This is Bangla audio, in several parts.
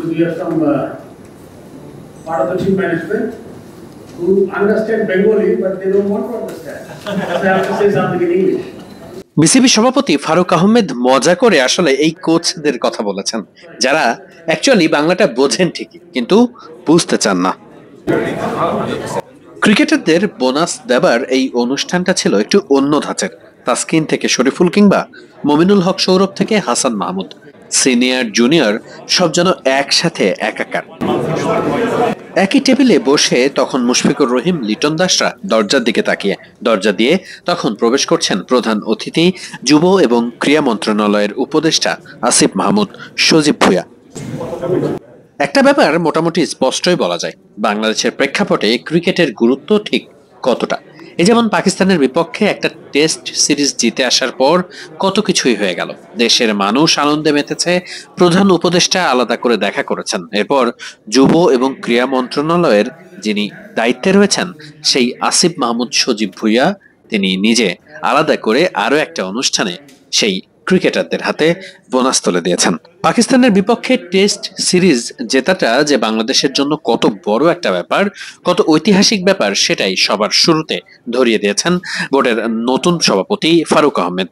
we have some part of the team management who understand Bengali, but they don't want to understand. So I have to say something in English. BCB সভাপতি ফারুক আহমেদ মজা করে আসলে এই কোচদের কথা বলেছেন, যারা অ্যাকচুয়ালি বাংলাটা বোঝেন ঠিকই কিন্তু বুঝতে চান না। ক্রিকেটারদের বোনাস দেবার এই অনুষ্ঠানটা ছিল একটু অন্য ধাঁচের। তাসকিন থেকে শরীফুল কিংবা মমিনুল হক সৌরভ থেকে হাসান মাহমুদ, সিনিয়র জুনিয়র সব যেন একসাথে একাকার। একই টেবিলে বসে তখন মুশফিকুর রহিম, লিটন দাসরা দরজার দিকে তাকিয়ে, দরজা দিয়ে তখন প্রবেশ করছেন প্রধান অতিথি যুব এবং ক্রীড়া মন্ত্রণালয়ের উপদেষ্টা আসিফ মাহমুদ সজীব ভুঁইয়া। একটা ব্যাপার মোটামুটি স্পষ্টই বলা যায়, বাংলাদেশের প্রেক্ষাপটে ক্রিকেটের গুরুত্ব ঠিক কতটা। এই যেমন পাকিস্তানের বিপক্ষে একটা টেস্ট সিরিজ জিতে আসার পর কত কিছুই হয়ে গেল, দেশের মানুষ আনন্দে মেতেছে, প্রধান উপদেষ্টা আলাদা করে দেখা করেছেন, এরপর যুব এবং ক্রীড়া মন্ত্রণালয়ের যিনি দায়িত্বে রয়েছেন সেই আসিফ মাহমুদ সজীব ভুঁইয়া তিনি নিজে আলাদা করে আরো একটা অনুষ্ঠানে সেই ক্রিকেটারদের হাতে বোনাস তুলে দিয়েছেন। পাকিস্তানের বিপক্ষে টেস্ট সিরিজ জেতাটা যে বাংলাদেশের জন্য কত বড় একটা ব্যাপার, কত ঐতিহাসিক ব্যাপার, সেটাই সবার শুরুতে ধরিয়ে দিয়েছেন বোর্ডের নতুন সভাপতি ফারুক আহমেদ।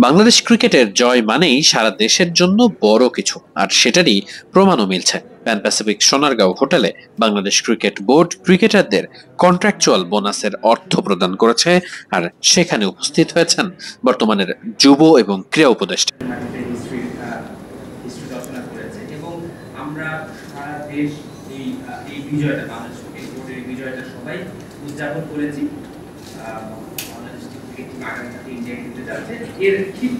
বাংলাদেশ ক্রিকেটের জয় মানেই সারা দেশের জন্য বড় কিছু, আর সেটারই প্রমাণও মিলছে। প্যান প্যাসিফিক সোনারগাঁও হোটেলে বাংলাদেশ ক্রিকেট বোর্ড ক্রিকেটারদের কন্ট্রাকচুয়াল বোনাসের অর্থ প্রদান করেছে, আর সেখানে উপস্থিত হয়েছেন বর্তমানের যুব এবং ক্রীড়া উপদেষ্টা। উদযাপন করেছি। এর ঠিক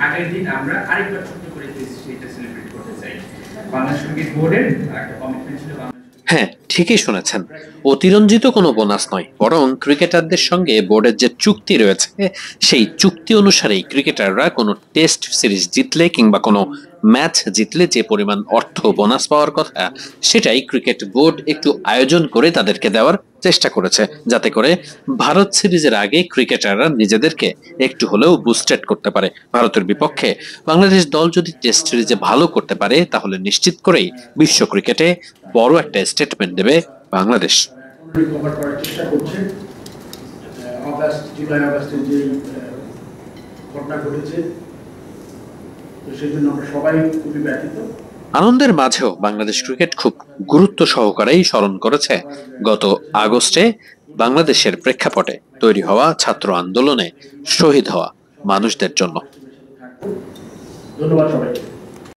আগের দিন আমরা আরেকবার ছোট্ট করে সেটা সেলিব্রেট করতে চাই। বাংলাদেশ ক্রিকেট বোর্ডের একটা কমিটমেন্ট ছিল। হ্যাঁ, ঠিকই শুনেছেন, অতিরঞ্জিত কোনো বোনাস নয়, বরং ক্রিকেটারদের সঙ্গে বোর্ডের যে চুক্তি রয়েছে সেই চুক্তি অনুসারেই ক্রিকেটাররা কোনো টেস্ট সিরিজ জিতলে কিংবা কোনো ম্যাচ জিতলে যে পরিমাণ অর্থ বোনাস পাওয়ার কথা, সেটাই ক্রিকেট বোর্ড একটু আয়োজন করে তাদেরকে দেওয়ার চেষ্টা করেছে, যাতে করে ভারত সিরিজের আগে ক্রিকেটাররা নিজেদেরকে একটু হলেও বুস্টেড করতে পারে। ভারতের বিপক্ষে বাংলাদেশ দল যদি টেস্ট সিরিজে ভালো করতে পারে, তাহলে নিশ্চিত করেই বিশ্ব ক্রিকেটে বড় একটা স্টেটমেন্ট দেবে বাংলাদেশ। আনন্দের মাঝেও বাংলাদেশ ক্রিকেট খুব গুরুত্ব সহকারেই স্মরণ করেছে গত আগস্টে বাংলাদেশের প্রেক্ষাপটে তৈরি হওয়া ছাত্র আন্দোলনে শহীদ হওয়া মানুষদের জন্য। ধন্যবাদ সবাইকে।